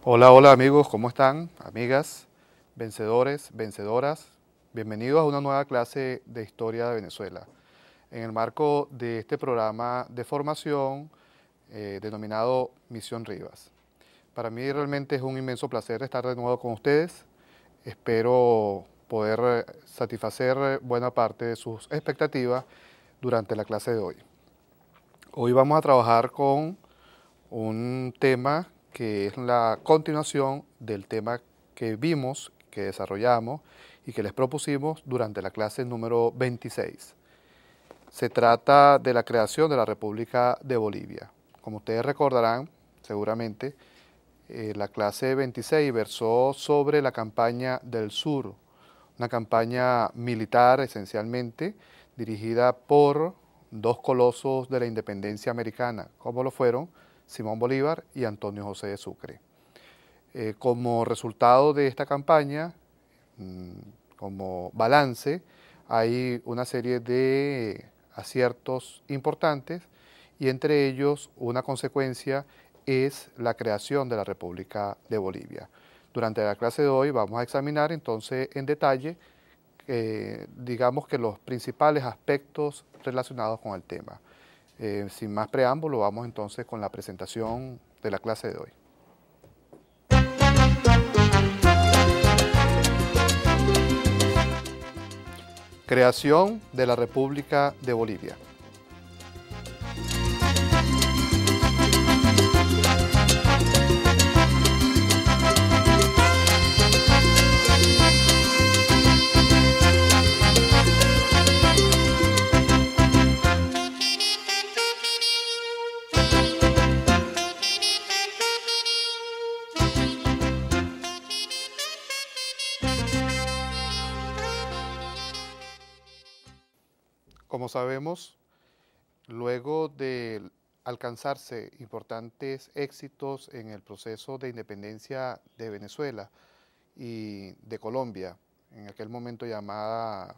Hola, hola amigos, ¿cómo están? Amigas, vencedores, vencedoras, bienvenidos a una nueva clase de Historia de Venezuela. En el marco de este programa de formación denominado Misión Rivas. Para mí realmente es un inmenso placer estar de nuevo con ustedes. Espero poder satisfacer buena parte de sus expectativas durante la clase de hoy. Hoy vamos a trabajar con un tema que es la continuación del tema que vimos, que desarrollamos y que les propusimos durante la clase número 26. Se trata de la creación de la República de Bolivia. Como ustedes recordarán, seguramente, la clase 26 versó sobre la campaña del sur, una campaña militar esencialmente dirigida por dos colosos de la independencia americana, como lo fueron Simón Bolívar y Antonio José de Sucre. Como resultado de esta campaña, como balance, hay una serie de aciertos importantes y entre ellos una consecuencia es la creación de la República de Bolivia. Durante la clase de hoy vamos a examinar entonces en detalle, digamos que los principales aspectos relacionados con el tema. Sin más preámbulo, vamos entonces con la presentación de la clase de hoy. Creación de la República de Bolivia. Como sabemos, luego de alcanzarse importantes éxitos en el proceso de independencia de Venezuela y de Colombia, en aquel momento llamada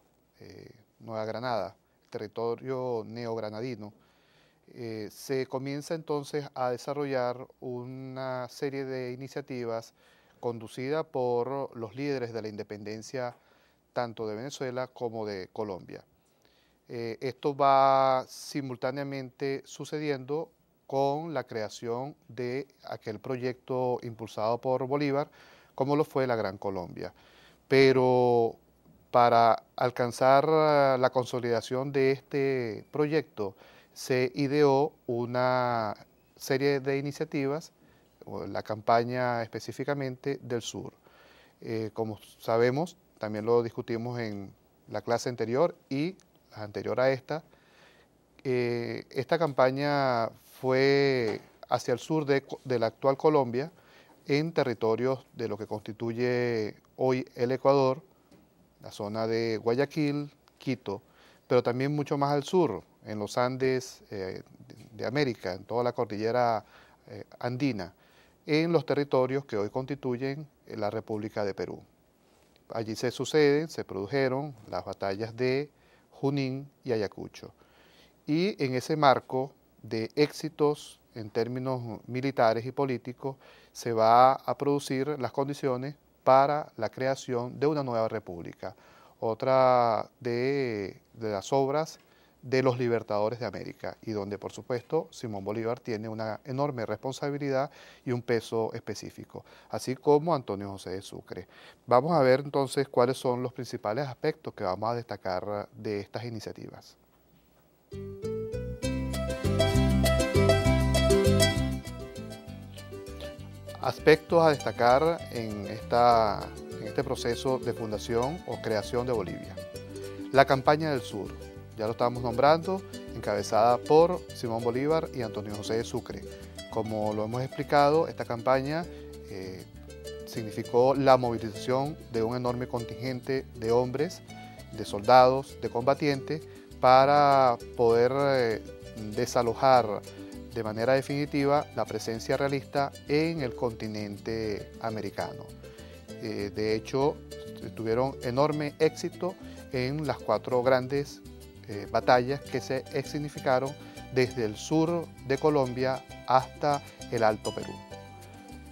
Nueva Granada, territorio neogranadino, se comienza entonces a desarrollar una serie de iniciativas conducidas por los líderes de la independencia tanto de Venezuela como de Colombia. Esto va simultáneamente sucediendo con la creación de aquel proyecto impulsado por Bolívar, como lo fue la Gran Colombia. Pero para alcanzar la consolidación de este proyecto, se ideó una serie de iniciativas, la campaña específicamente del sur. Como sabemos, también lo discutimos en la clase anterior y la anterior a esta campaña fue hacia el sur de la actual Colombia, en territorios de lo que constituye hoy el Ecuador, la zona de Guayaquil, Quito, pero también mucho más al sur, en los Andes de América, en toda la cordillera andina, en los territorios que hoy constituyen la República de Perú. Allí se produjeron las batallas de Junín y Ayacucho. Y en ese marco de éxitos en términos militares y políticos, se va a producir las condiciones para la creación de una nueva república, otra de las obras de los libertadores de América, y donde por supuesto Simón Bolívar tiene una enorme responsabilidad y un peso específico, así como Antonio José de Sucre. Vamos a ver entonces cuáles son los principales aspectos que vamos a destacar de estas iniciativas. Aspectos a destacar en este proceso de fundación o creación de Bolivia. La campaña del sur, ya lo estábamos nombrando, encabezada por Simón Bolívar y Antonio José de Sucre. Como lo hemos explicado, esta campaña significó la movilización de un enorme contingente de hombres, de soldados, de combatientes, para poder desalojar de manera definitiva la presencia realista en el continente americano. De hecho, tuvieron enorme éxito en las 4 grandes batallas que se significaron desde el sur de Colombia hasta el Alto Perú.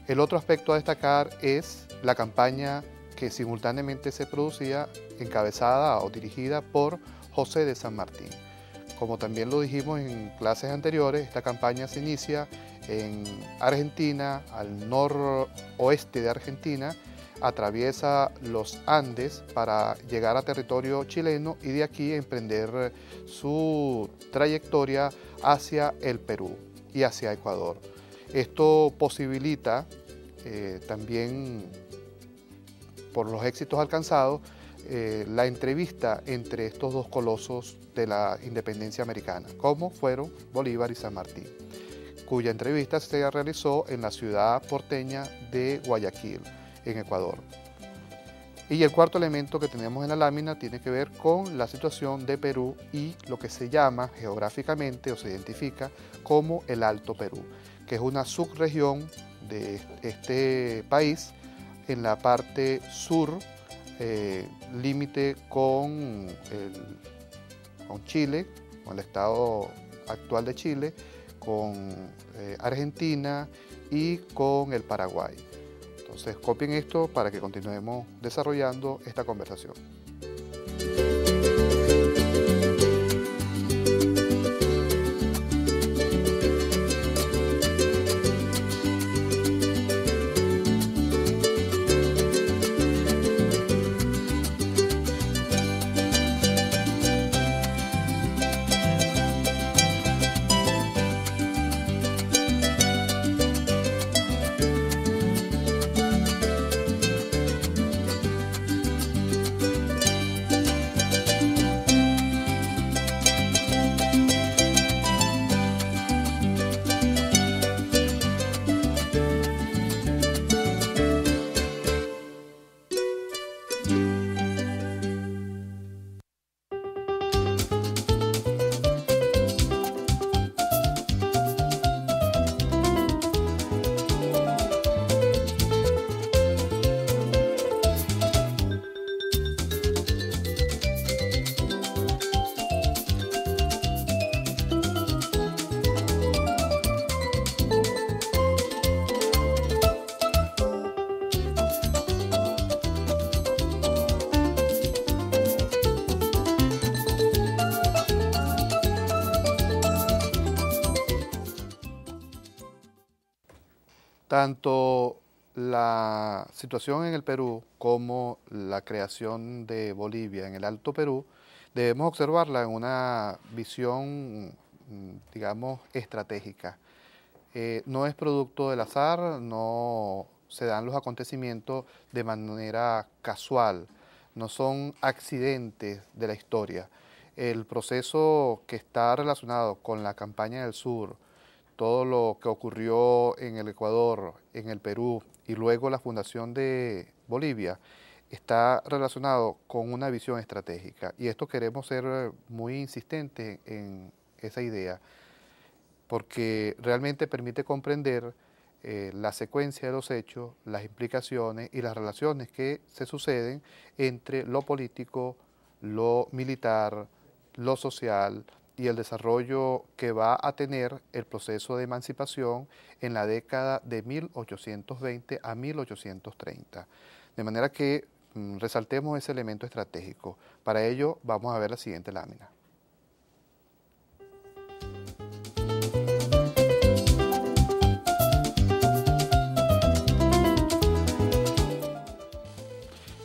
El otro aspecto a destacar es la campaña que simultáneamente se producía, encabezada o dirigida por José de San Martín. Como también lo dijimos en clases anteriores, esta campaña se inicia en Argentina, al noroeste de Argentina, atraviesa los Andes para llegar a territorio chileno y de aquí emprender su trayectoria hacia el Perú y hacia Ecuador. Esto posibilita también, por los éxitos alcanzados, la entrevista entre estos dos colosos de la independencia americana, como fueron Bolívar y San Martín, cuya entrevista se realizó en la ciudad porteña de Guayaquil, en Ecuador. Y el cuarto elemento que tenemos en la lámina tiene que ver con la situación de Perú y lo que se llama geográficamente o se identifica como el Alto Perú, que es una subregión de este país en la parte sur, límite con Chile, con el estado actual de Chile, con Argentina y con el Paraguay. Entonces copien esto para que continuemos desarrollando esta conversación. Tanto la situación en el Perú como la creación de Bolivia en el Alto Perú debemos observarla en una visión, digamos, estratégica. No es producto del azar, no se dan los acontecimientos de manera casual, no son accidentes de la historia. El proceso que está relacionado con la campaña del sur, todo lo que ocurrió en el Ecuador, en el Perú y luego la fundación de Bolivia, está relacionado con una visión estratégica. Y esto queremos ser muy insistentes en esa idea, porque realmente permite comprender la secuencia de los hechos, las implicaciones y las relaciones que se suceden entre lo político, lo militar, lo social y el desarrollo que va a tener el proceso de emancipación en la década de 1820 a 1830. De manera que resaltemos ese elemento estratégico. Para ello vamos a ver la siguiente lámina.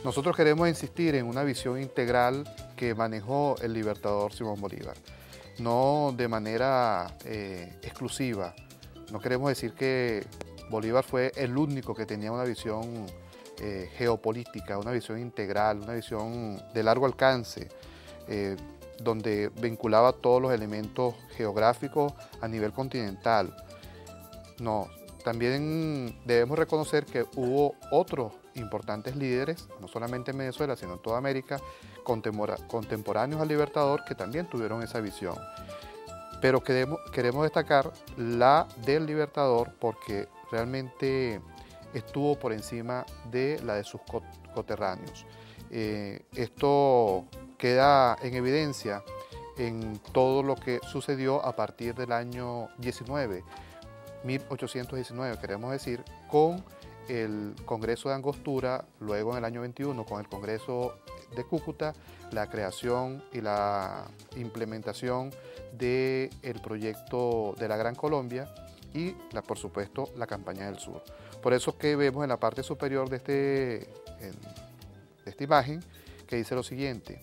Nosotros queremos insistir en una visión integral que manejó el libertador Simón Bolívar, no de manera exclusiva. No queremos decir que Bolívar fue el único que tenía una visión geopolítica, una visión integral, una visión de largo alcance, donde vinculaba todos los elementos geográficos a nivel continental. No, también debemos reconocer que hubo otros importantes líderes, no solamente en Venezuela, sino en toda América, contemporáneos al Libertador, que también tuvieron esa visión. Pero queremos destacar la del Libertador porque realmente estuvo por encima de la de sus coterráneos. Esto queda en evidencia en todo lo que sucedió a partir del año 1819, queremos decir, con el Congreso de Angostura, luego en el año 21 con el Congreso de Cúcuta, la creación y la implementación del proyecto de la Gran Colombia y, por supuesto, la campaña del sur. Por eso que vemos en la parte superior de esta imagen que dice lo siguiente: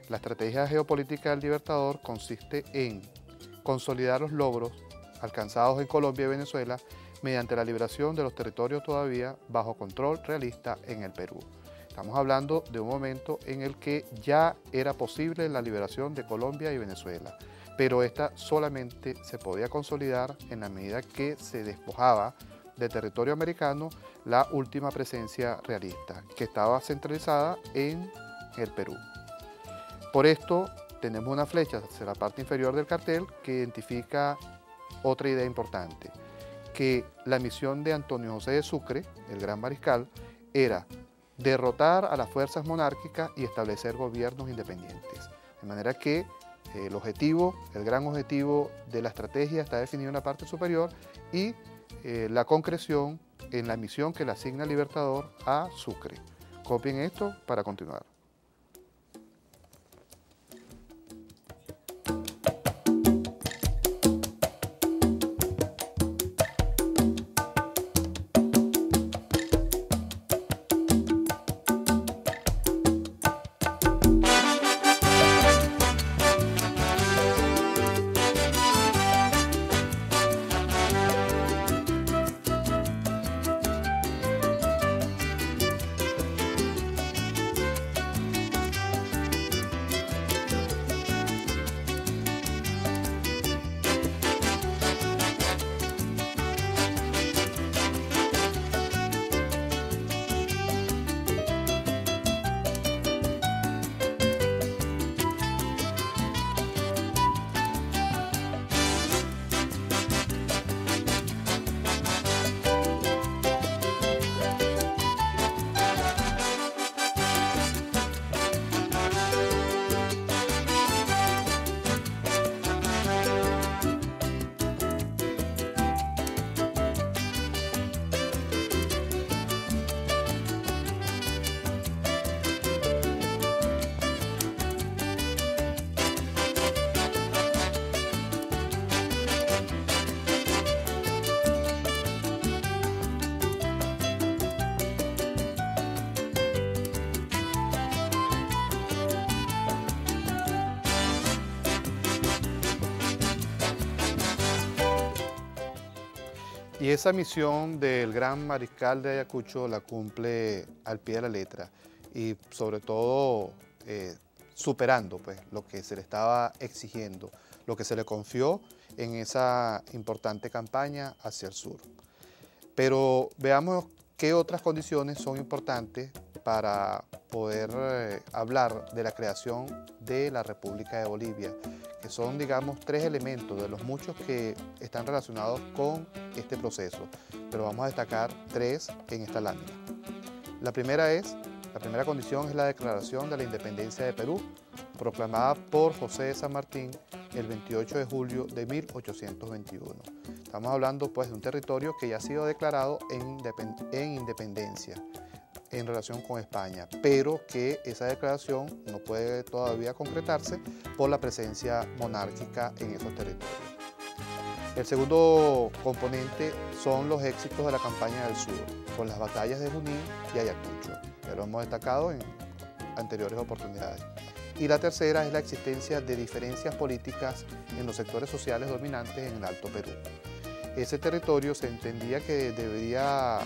la estrategia geopolítica del Libertador consiste en consolidar los logros alcanzados en Colombia y Venezuela mediante la liberación de los territorios todavía bajo control realista en el Perú. Estamos hablando de un momento en el que ya era posible la liberación de Colombia y Venezuela, pero esta solamente se podía consolidar en la medida que se despojaba de territorio americano la última presencia realista, que estaba centralizada en el Perú. Por esto tenemos una flecha hacia la parte inferior del cartel que identifica otra idea importante, que la misión de Antonio José de Sucre, el gran mariscal, era derrotar a las fuerzas monárquicas y establecer gobiernos independientes. De manera que el gran objetivo de la estrategia está definido en la parte superior y la concreción en la misión que le asigna el Libertador a Sucre. Copien esto para continuar. Y esa misión del gran mariscal de Ayacucho la cumple al pie de la letra y sobre todo superando pues, lo que se le estaba exigiendo, lo que se le confió en esa importante campaña hacia el sur. Pero veamos qué otras condiciones son importantes para poder hablar de la creación de la República de Bolivia, que son, digamos, tres elementos de los muchos que están relacionados con este proceso, pero vamos a destacar tres en esta lámina. La primera condición es la declaración de la independencia de Perú, proclamada por José de San Martín el 28 de julio de 1821. Estamos hablando pues de un territorio que ya ha sido declarado en independencia en relación con España, pero que esa declaración no puede todavía concretarse por la presencia monárquica en esos territorios. El segundo componente son los éxitos de la campaña del sur, con las batallas de Junín y Ayacucho, que lo hemos destacado en anteriores oportunidades. Y la tercera es la existencia de diferencias políticas en los sectores sociales dominantes en el Alto Perú. Ese territorio se entendía que debería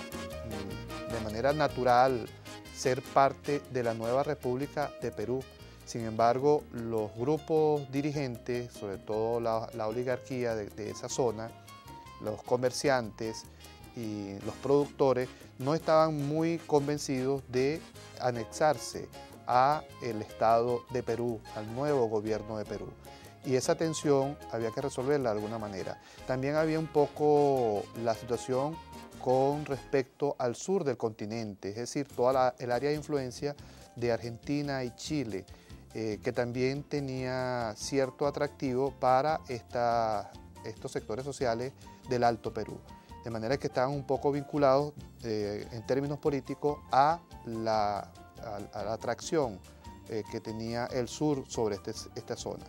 de manera natural ser parte de la nueva República de Perú. Sin embargo, los grupos dirigentes, sobre todo la oligarquía de esa zona, los comerciantes y los productores, no estaban muy convencidos de anexarse a el Estado de Perú, al nuevo gobierno de Perú. Y esa tensión había que resolverla de alguna manera. También había un poco la situación con respecto al sur del continente, es decir, toda el área de influencia de Argentina y Chile, que también tenía cierto atractivo para estos sectores sociales del Alto Perú. de manera que estaban un poco vinculados en términos políticos a la atracción que tenía el sur sobre esta zona.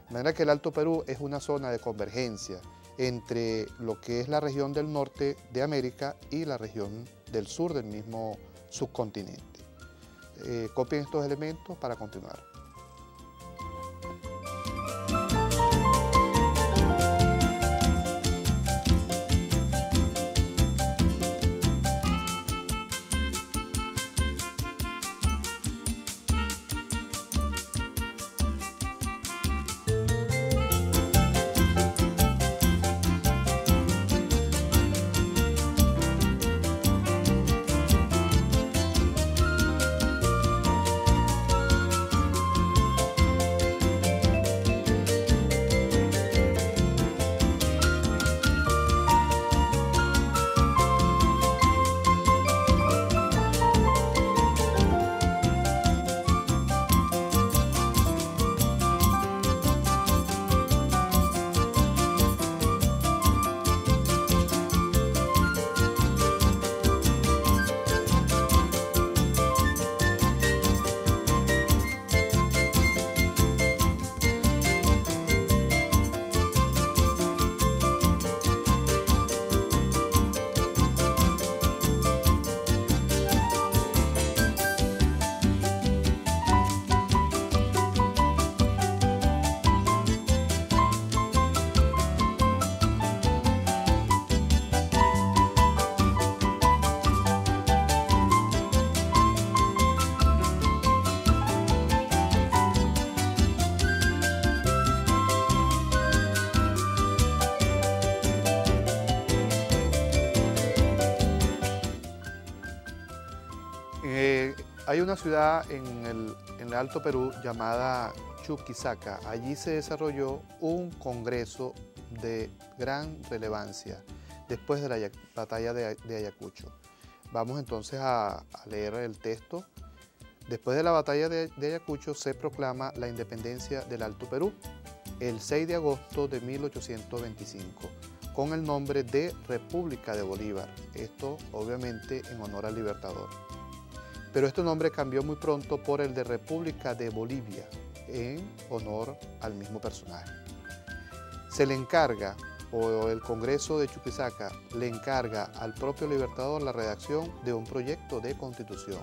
De manera que el Alto Perú es una zona de convergencia entre lo que es la región del norte de América y la región del sur del mismo subcontinente. Copien estos elementos para continuar. Hay una ciudad en el Alto Perú llamada Chuquisaca. Allí se desarrolló un congreso de gran relevancia después de la batalla de Ayacucho. Vamos entonces a leer el texto. Después de la batalla de Ayacucho se proclama la independencia del Alto Perú el 6 de agosto de 1825 con el nombre de República de Bolívar. Esto obviamente en honor al Libertador. Pero este nombre cambió muy pronto por el de República de Bolivia, en honor al mismo personaje. Se le encarga, o el Congreso de Chuquisaca le encarga al propio Libertador la redacción de un proyecto de constitución.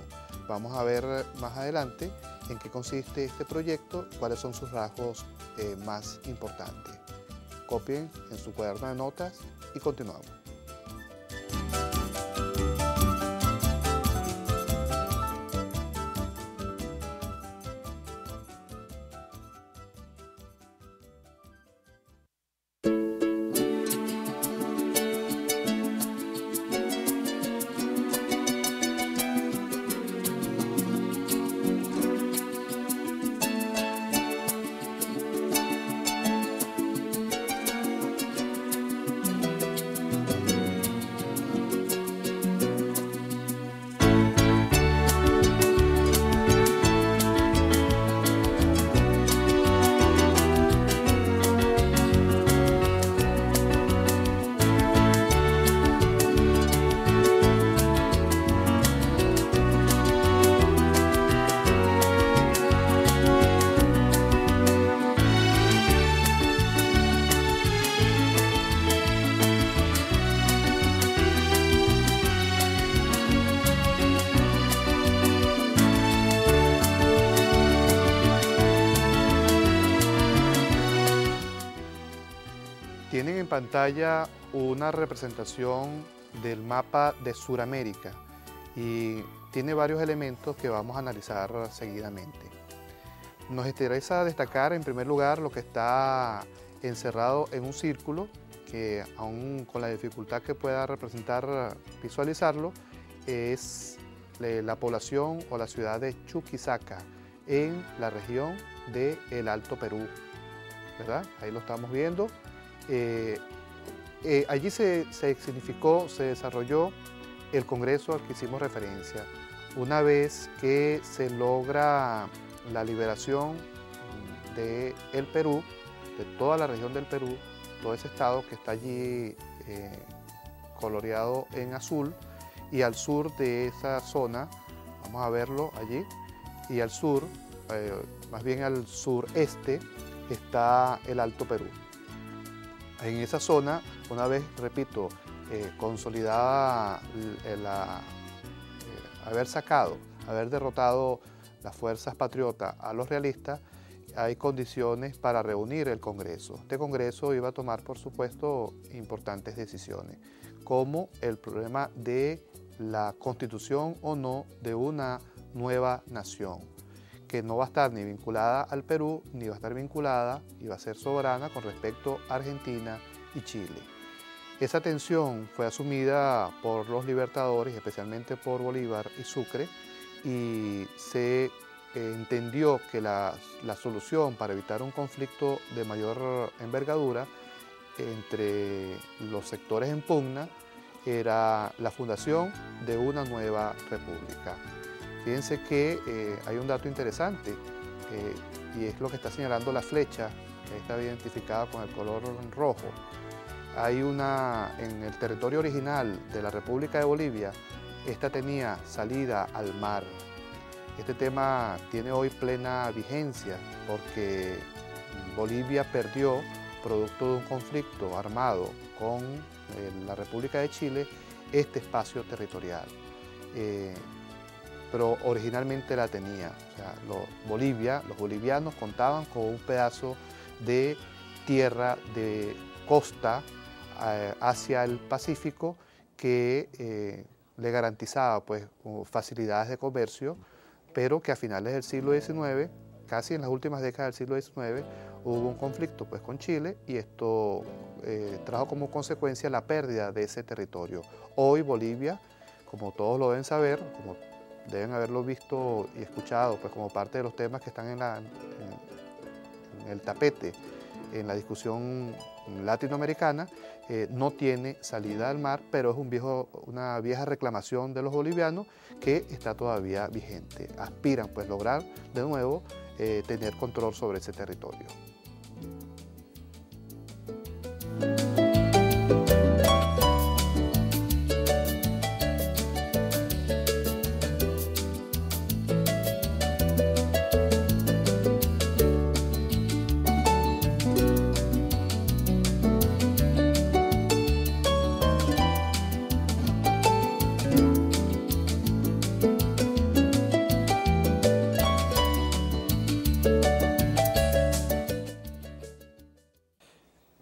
Vamos a ver más adelante en qué consiste este proyecto, cuáles son sus rasgos más importantes. Copien en su cuaderno de notas y continuamos. Tienen en pantalla una representación del mapa de Sudamérica y tiene varios elementos que vamos a analizar seguidamente. Nos interesa destacar en primer lugar lo que está encerrado en un círculo que aún con la dificultad que pueda representar visualizarlo es la población o la ciudad de Chuquisaca en la región del Alto Perú, ¿verdad? Ahí lo estamos viendo. Allí se significó, se desarrolló el congreso al que hicimos referencia. Una vez que se logra la liberación del Perú, de toda la región del Perú, todo ese estado que está allí coloreado en azul, y al sur de esa zona, vamos a verlo allí, y al sur, más bien al sureste, está el Alto Perú. En esa zona, una vez, repito, consolidada haber derrotado las fuerzas patriotas a los realistas, hay condiciones para reunir el Congreso. Este Congreso iba a tomar, por supuesto, importantes decisiones, como el problema de la constitución o no de una nueva nación, que no va a estar ni vinculada al Perú, ni va a estar vinculada y va a ser soberana con respecto a Argentina y Chile. Esa tensión fue asumida por los libertadores, especialmente por Bolívar y Sucre, y se entendió que la solución para evitar un conflicto de mayor envergadura entre los sectores en pugna era la fundación de una nueva república. Fíjense que hay un dato interesante y es lo que está señalando la flecha, que está identificada con el color rojo. Hay en el territorio original de la República de Bolivia, esta tenía salida al mar. Este tema tiene hoy plena vigencia porque Bolivia perdió, producto de un conflicto armado con la República de Chile, este espacio territorial. Pero originalmente la tenía. O sea, los bolivianos contaban con un pedazo de tierra de costa hacia el Pacífico que le garantizaba pues, facilidades de comercio, pero que a finales del siglo XIX, casi en las últimas décadas del siglo XIX, hubo un conflicto pues, con Chile y esto trajo como consecuencia la pérdida de ese territorio. Hoy Bolivia, como todos lo deben saber, como deben haberlo visto y escuchado pues, como parte de los temas que están en el tapete, en la discusión latinoamericana, no tiene salida al mar, pero es una vieja reclamación de los bolivianos que está todavía vigente. Aspiran pues lograr de nuevo tener control sobre ese territorio.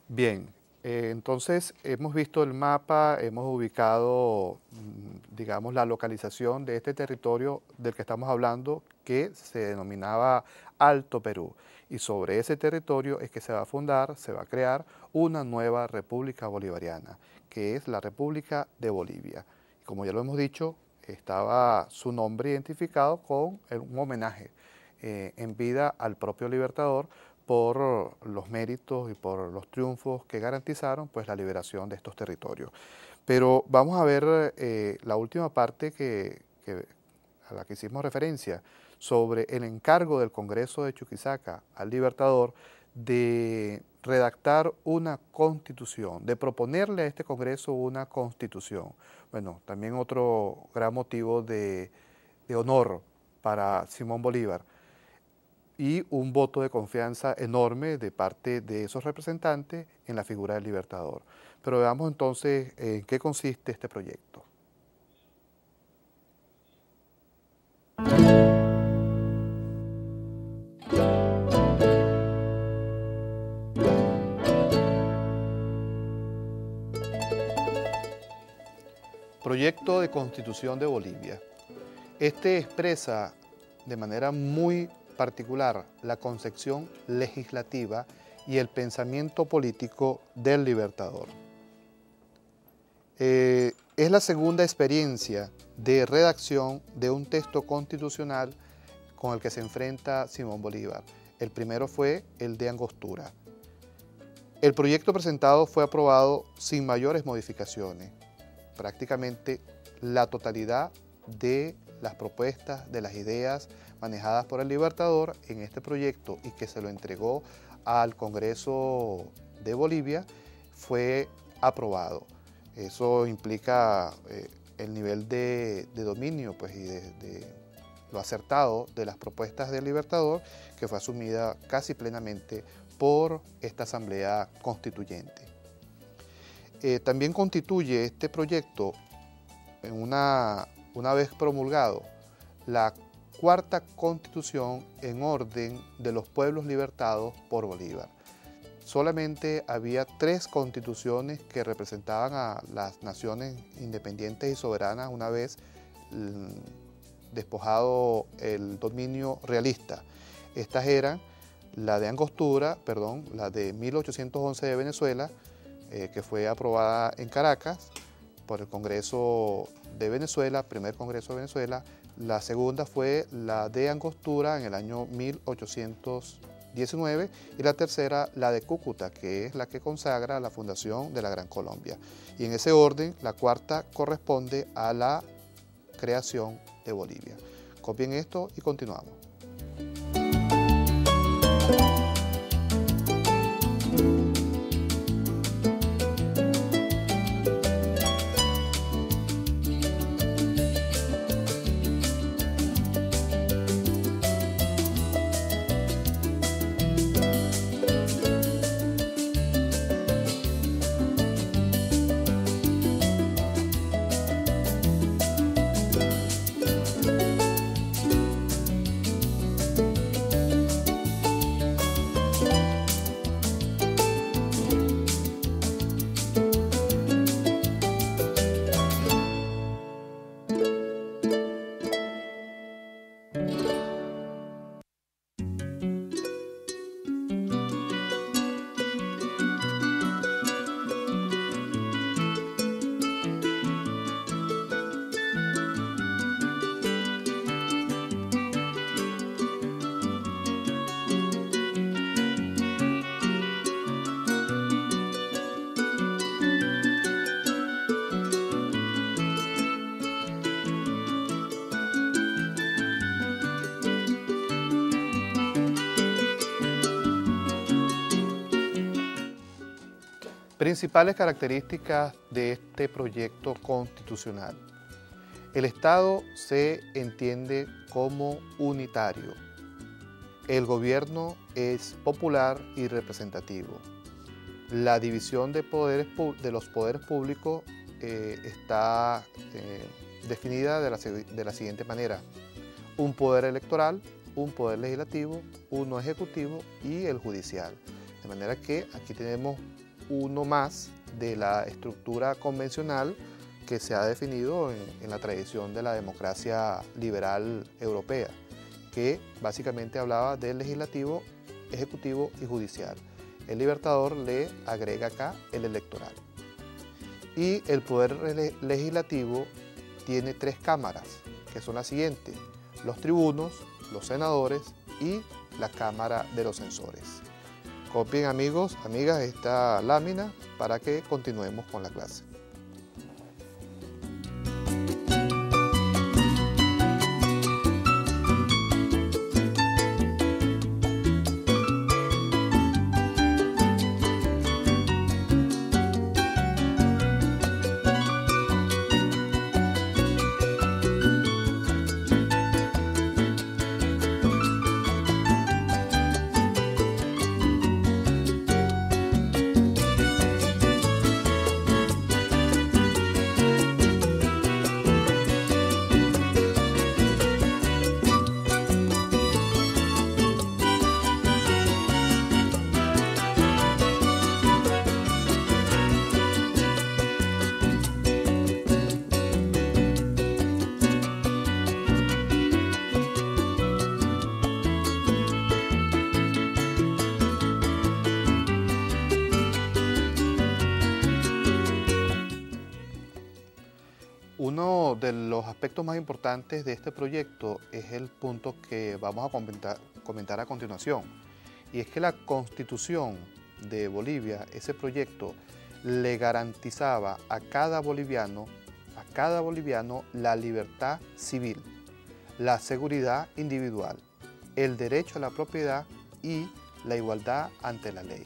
Bien, entonces hemos visto el mapa, hemos ubicado, digamos, la localización de este territorio del que estamos hablando, que se denominaba Alto Perú. Y sobre ese territorio es que se va a fundar, se va a crear una nueva República Bolivariana, que es la República de Bolivia. Como ya lo hemos dicho, estaba su nombre identificado con un homenaje en vida al propio Libertador, por los méritos y por los triunfos que garantizaron pues, la liberación de estos territorios. Pero vamos a ver la última parte a la que hicimos referencia, sobre el encargo del Congreso de Chuquisaca al Libertador de redactar una constitución, de proponerle a este Congreso una constitución. Bueno, también otro gran motivo de honor para Simón Bolívar, y un voto de confianza enorme de parte de esos representantes en la figura del Libertador. Pero veamos entonces en qué consiste este proyecto. Proyecto de Constitución de Bolivia. Este expresa de manera muy particular la concepción legislativa y el pensamiento político del Libertador. Es la segunda experiencia de redacción de un texto constitucional con el que se enfrenta Simón Bolívar. El primero fue el de Angostura. El proyecto presentado fue aprobado sin mayores modificaciones. Prácticamente la totalidad de las propuestas, de las ideas manejadas por el Libertador en este proyecto y que se lo entregó al Congreso de Bolivia fue aprobado. Eso implica el nivel de dominio pues, y de lo acertado de las propuestas del Libertador, que fue asumida casi plenamente por esta Asamblea Constituyente. También constituye este proyecto, una vez promulgado, la cuarta constitución en orden de los pueblos libertados por Bolívar. Solamente había 3 constituciones que representaban a las naciones independientes y soberanas una vez despojado el dominio realista. Estas eran la de Angostura, la de 1811 de Venezuela, que fue aprobada en Caracas por el Congreso de Venezuela, primer Congreso de Venezuela. La segunda fue la de Angostura en el año 1819 y la tercera la de Cúcuta, que es la que consagra la fundación de la Gran Colombia. Y en ese orden, la cuarta corresponde a la creación de Bolivia. Copien esto y continuamos. Principales características de este proyecto constitucional. El Estado se entiende como unitario. El gobierno es popular y representativo. La división de los poderes públicos está definida de la siguiente manera: un poder electoral, un poder legislativo, uno ejecutivo y el judicial. De manera que aquí tenemos uno más de la estructura convencional que se ha definido en la tradición de la democracia liberal europea, que básicamente hablaba del legislativo, ejecutivo y judicial. El Libertador le agrega acá el electoral. Y el poder legislativo tiene 3 cámaras, que son las siguientes: los tribunos, los senadores y la Cámara de los Censores. Copien, amigos, amigas, esta lámina para que continuemos con la clase. Uno de los aspectos más importantes de este proyecto es el punto que vamos a comentar a continuación, y es que la Constitución de Bolivia, ese proyecto, le garantizaba a cada boliviano la libertad civil, la seguridad individual, el derecho a la propiedad y la igualdad ante la ley.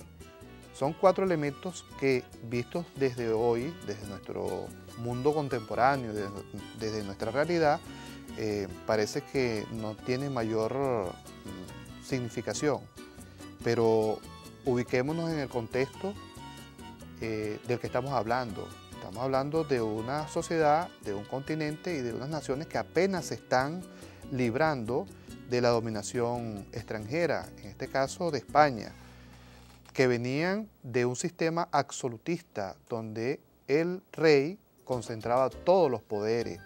Son 4 elementos que, vistos desde hoy, desde nuestro mundo contemporáneo, desde nuestra realidad, parece que no tiene mayor significación, pero ubiquémonos en el contexto del que estamos hablando. Estamos hablando de una sociedad, de un continente y de unas naciones que apenas se están librando de la dominación extranjera, en este caso de España, que venían de un sistema absolutista donde el rey concentraba todos los poderes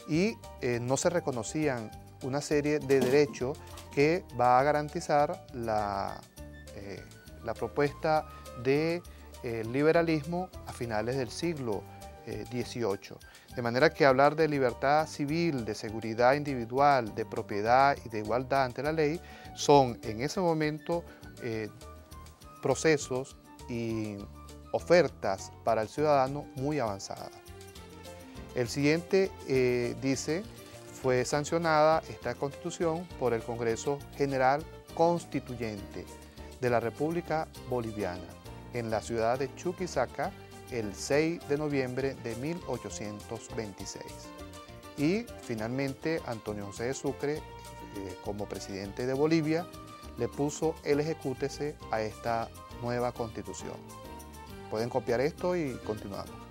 y no se reconocían una serie de derechos que va a garantizar la propuesta de liberalismo a finales del siglo XVIII. De manera que hablar de libertad civil, de seguridad individual, de propiedad y de igualdad ante la ley son en ese momento procesos y ofertas para el ciudadano muy avanzadas. El siguiente dice, fue sancionada esta Constitución por el Congreso General Constituyente de la República Boliviana en la ciudad de Chuquisaca el 6 de noviembre de 1826. Y finalmente Antonio José de Sucre, como presidente de Bolivia, le puso el ejecútese a esta nueva Constitución. Pueden copiar esto y continuamos.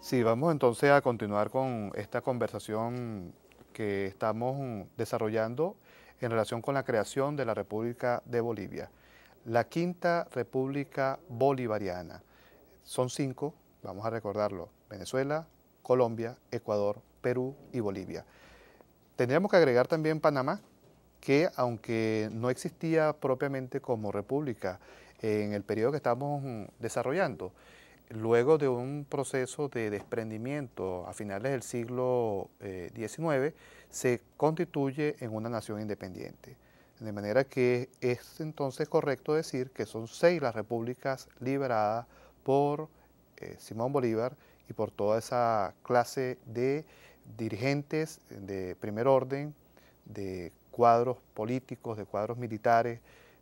Sí, vamos entonces a continuar con esta conversación que estamos desarrollando en relación con la creación de la República de Bolivia. La Quinta República Bolivariana. Son 5, vamos a recordarlo, Venezuela, Colombia, Ecuador, Perú y Bolivia. Tendríamos que agregar también Panamá, que aunque no existía propiamente como república en el periodo que estamos desarrollando, luego de un proceso de desprendimiento a finales del siglo XIX, se constituye en una nación independiente. De manera que es entonces correcto decir que son 6 las repúblicas liberadas por Simón Bolívar y por toda esa clase de dirigentes de primer orden, de cuadros políticos, de cuadros militares,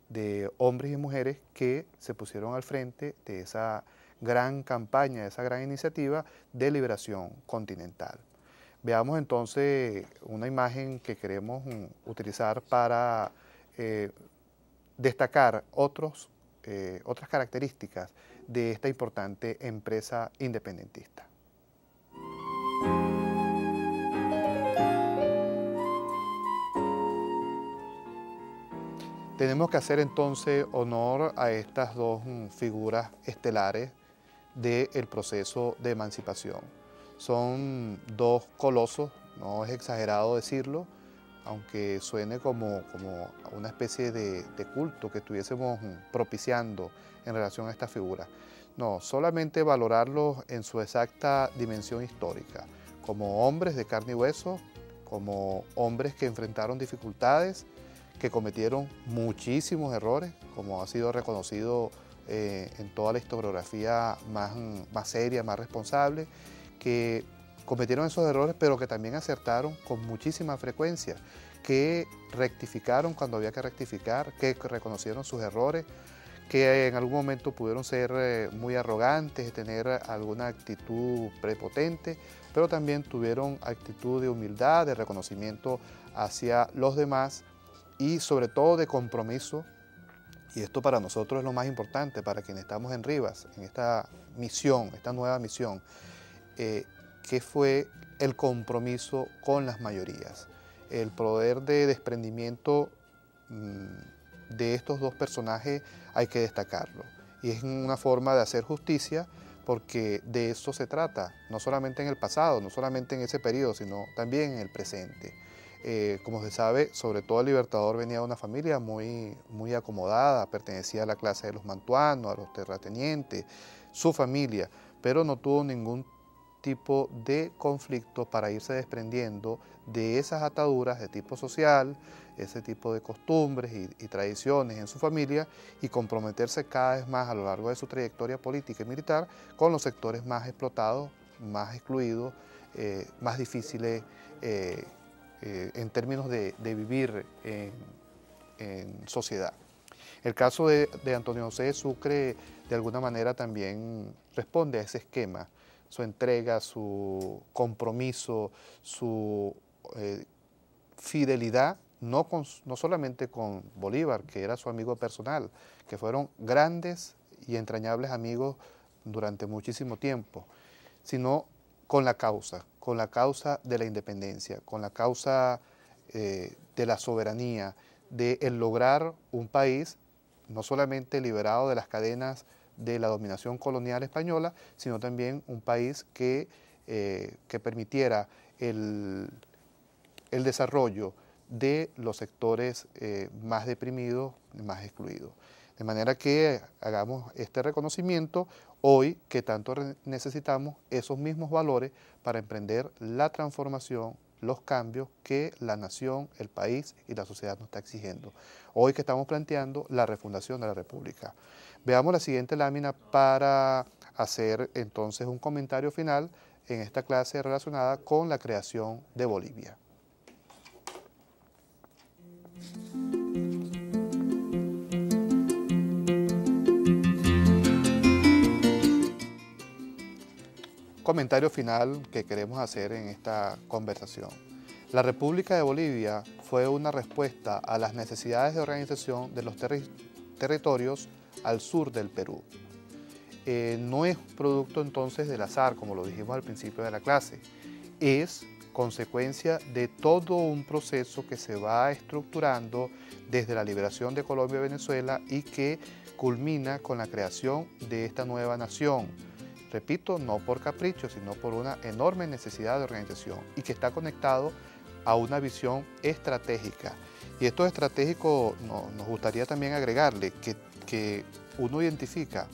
de hombres y mujeres que se pusieron al frente de esa gran campaña, de esa gran iniciativa de liberación continental. Veamos entonces una imagen que queremos utilizar para destacar otros otras características de esta importante empresa independentista. Tenemos que hacer entonces honor a estas dos figuras estelares del proceso de emancipación. Son dos colosos, no es exagerado decirlo, aunque suene como una especie de culto que estuviésemos propiciando en relación a esta figura. No, solamente valorarlos en su exacta dimensión histórica, como hombres de carne y hueso, como hombres que enfrentaron dificultades, que cometieron muchísimos errores, como ha sido reconocido en toda la historiografía más seria, más responsable, que cometieron esos errores, pero que también acertaron con muchísima frecuencia, que rectificaron cuando había que rectificar, que reconocieron sus errores, que en algún momento pudieron ser muy arrogantes, tener alguna actitud prepotente, pero también tuvieron actitud de humildad, de reconocimiento hacia los demás y sobre todo de compromiso. Y esto para nosotros es lo más importante, para quienes estamos en Rivas, en esta misión, esta nueva misión, que fue el compromiso con las mayorías. El poder de desprendimiento de estos dos personajes hay que destacarlo. Y es una forma de hacer justicia, porque de eso se trata, no solamente en el pasado, no solamente en ese periodo, sino también en el presente. Como se sabe, sobre todo el Libertador venía de una familia muy acomodada, pertenecía a la clase de los mantuanos, a los terratenientes, su familia, pero no tuvo ningún tipo de conflicto para irse desprendiendo de esas ataduras de tipo social, ese tipo de costumbres y tradiciones en su familia, y comprometerse cada vez más a lo largo de su trayectoria política y militar con los sectores más explotados, más excluidos, más difíciles en términos de vivir en sociedad. El caso de Antonio José de Sucre de alguna manera también responde a ese esquema, su entrega, su compromiso, su fidelidad, no solamente con Bolívar, que era su amigo personal, que fueron grandes y entrañables amigos durante muchísimo tiempo, sino con la causa de la independencia, con la causa de la soberanía, de el lograr un país no solamente liberado de las cadenas de la dominación colonial española, sino también un país que permitiera el desarrollo de los sectores más deprimidos, más excluidos. De manera que hagamos este reconocimiento hoy que tanto necesitamos esos mismos valores para emprender la transformación, los cambios que la nación, el país y la sociedad nos está exigiendo. Hoy que estamos planteando la refundación de la República. Veamos la siguiente lámina para hacer entonces un comentario final en esta clase relacionada con la creación de Bolivia. Comentario final que queremos hacer en esta conversación. La República de Bolivia fue una respuesta a las necesidades de organización de los territorios al sur del Perú. No es producto entonces del azar, como lo dijimos al principio de la clase, es consecuencia de todo un proceso que se va estructurando desde la liberación de Colombia y Venezuela y que culmina con la creación de esta nueva nación. Repito, no por capricho, sino por una enorme necesidad de organización y que está conectado a una visión estratégica. Y esto estratégico nos gustaría también agregarle que uno identifica,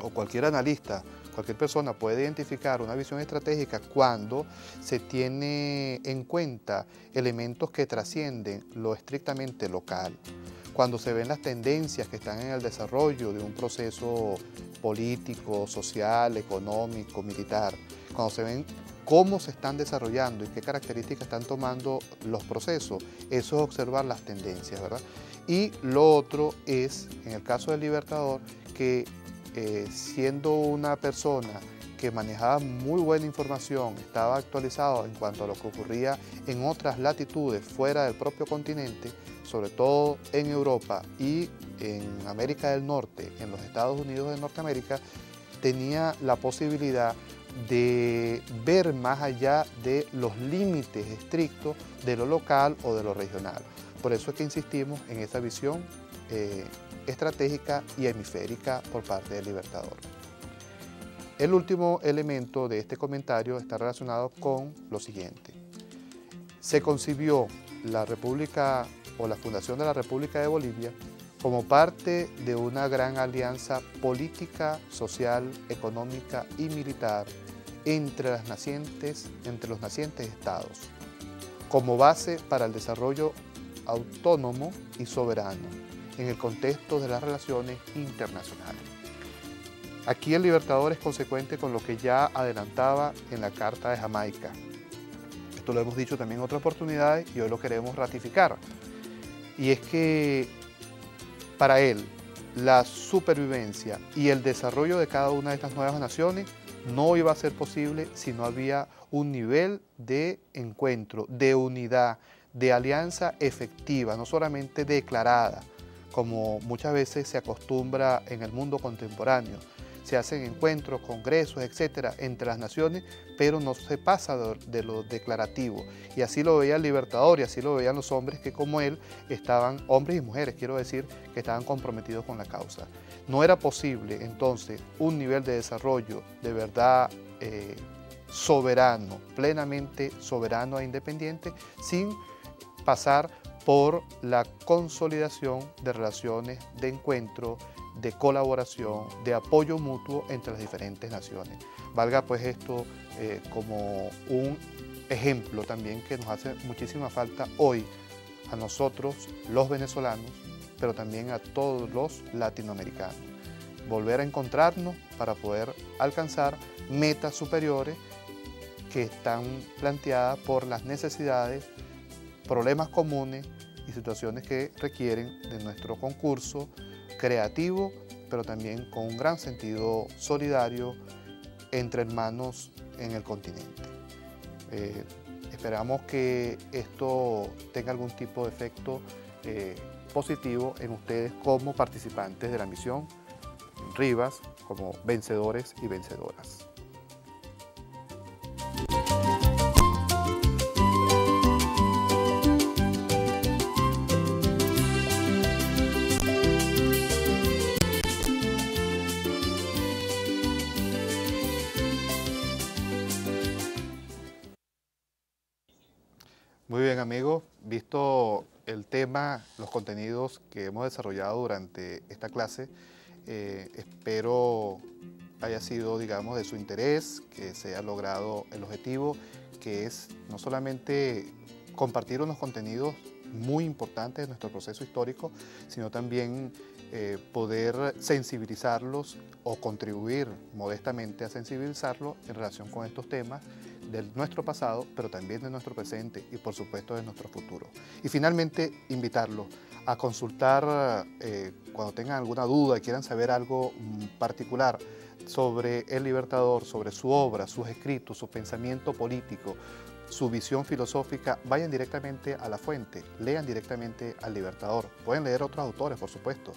o cualquier analista, cualquier persona puede identificar una visión estratégica cuando se tiene en cuenta elementos que trascienden lo estrictamente local, cuando se ven las tendencias que están en el desarrollo de un proceso político, social, económico, militar, cuando se ven cómo se están desarrollando y qué características están tomando los procesos, eso es observar las tendencias, ¿verdad? Y lo otro es, en el caso del Libertador, que siendo una persona que manejaba muy buena información, estaba actualizado en cuanto a lo que ocurría en otras latitudes fuera del propio continente, sobre todo en Europa y en América del Norte, en los Estados Unidos de Norteamérica, tenía la posibilidad de ver más allá de los límites estrictos de lo local o de lo regional. Por eso es que insistimos en esa visión estratégica y hemisférica por parte del Libertador. El último elemento de este comentario está relacionado con lo siguiente. Se concibió la República o la fundación de la República de Bolivia como parte de una gran alianza política, social, económica y militar entre los nacientes estados, como base para el desarrollo autónomo y soberano en el contexto de las relaciones internacionales. Aquí el Libertador es consecuente con lo que ya adelantaba en la Carta de Jamaica. Esto lo hemos dicho también en otras oportunidades y hoy lo queremos ratificar. Y es que para él la supervivencia y el desarrollo de cada una de estas nuevas naciones no iba a ser posible si no había un nivel de encuentro, de unidad, de alianza efectiva, no solamente declarada, como muchas veces se acostumbra en el mundo contemporáneo. Se hacen encuentros, congresos, etcétera, entre las naciones, pero no se pasa de lo declarativo. Y así lo veía el Libertador y así lo veían los hombres que como él estaban, hombres y mujeres, quiero decir, que estaban comprometidos con la causa. No era posible entonces un nivel de desarrollo de verdad soberano, plenamente soberano e independiente, sin pasar por la consolidación de relaciones de encuentro, de colaboración, de apoyo mutuo entre las diferentes naciones. Valga pues esto como un ejemplo también que nos hace muchísima falta hoy a nosotros, los venezolanos, pero también a todos los latinoamericanos. Volver a encontrarnos para poder alcanzar metas superiores que están planteadas por las necesidades, problemas comunes y situaciones que requieren de nuestro concurso creativo, pero también con un gran sentido solidario entre hermanos en el continente. Esperamos que esto tenga algún tipo de efecto positivo en ustedes como participantes de la misión Rivas, como vencedores y vencedoras. Muy bien, amigos, visto el tema, los contenidos que hemos desarrollado durante esta clase, espero haya sido, digamos, de su interés, que se haya logrado el objetivo, que es no solamente compartir unos contenidos muy importantes de nuestro proceso histórico, sino también poder sensibilizarlos o contribuir modestamente a sensibilizarlos en relación con estos temas de nuestro pasado, pero también de nuestro presente y por supuesto de nuestro futuro. Y finalmente invitarlos a consultar cuando tengan alguna duda y quieran saber algo particular sobre el Libertador, sobre su obra, sus escritos, su pensamiento político, su visión filosófica, vayan directamente a la fuente, lean directamente al Libertador. Pueden leer otros autores, por supuesto,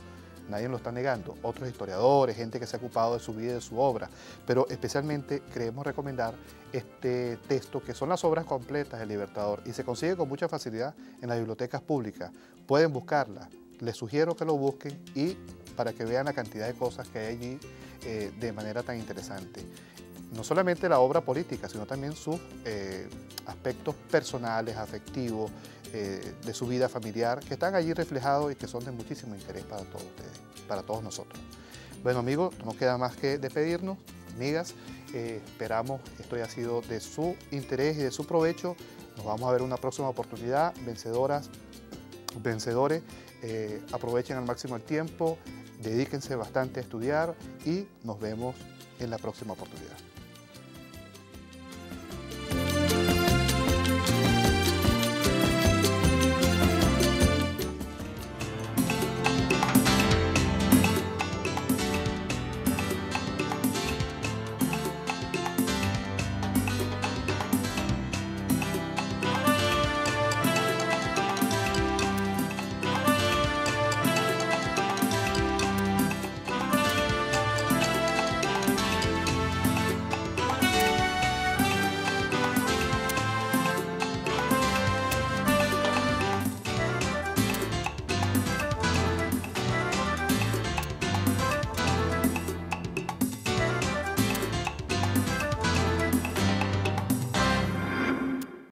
nadie lo está negando, otros historiadores, gente que se ha ocupado de su vida y de su obra, pero especialmente queremos recomendar este texto que son las obras completas del Libertador y se consigue con mucha facilidad en las bibliotecas públicas. Pueden buscarla, les sugiero que lo busquen y para que vean la cantidad de cosas que hay allí de manera tan interesante. No solamente la obra política, sino también sus aspectos personales, afectivos, de su vida familiar, que están allí reflejados y que son de muchísimo interés para todos ustedes, para todos nosotros. Bueno, amigos, no queda más que despedirnos, amigas. Esperamos que esto haya sido de su interés y de su provecho. Nos vamos a ver en una próxima oportunidad. Vencedoras, vencedores, aprovechen al máximo el tiempo, dedíquense bastante a estudiar y nos vemos en la próxima oportunidad.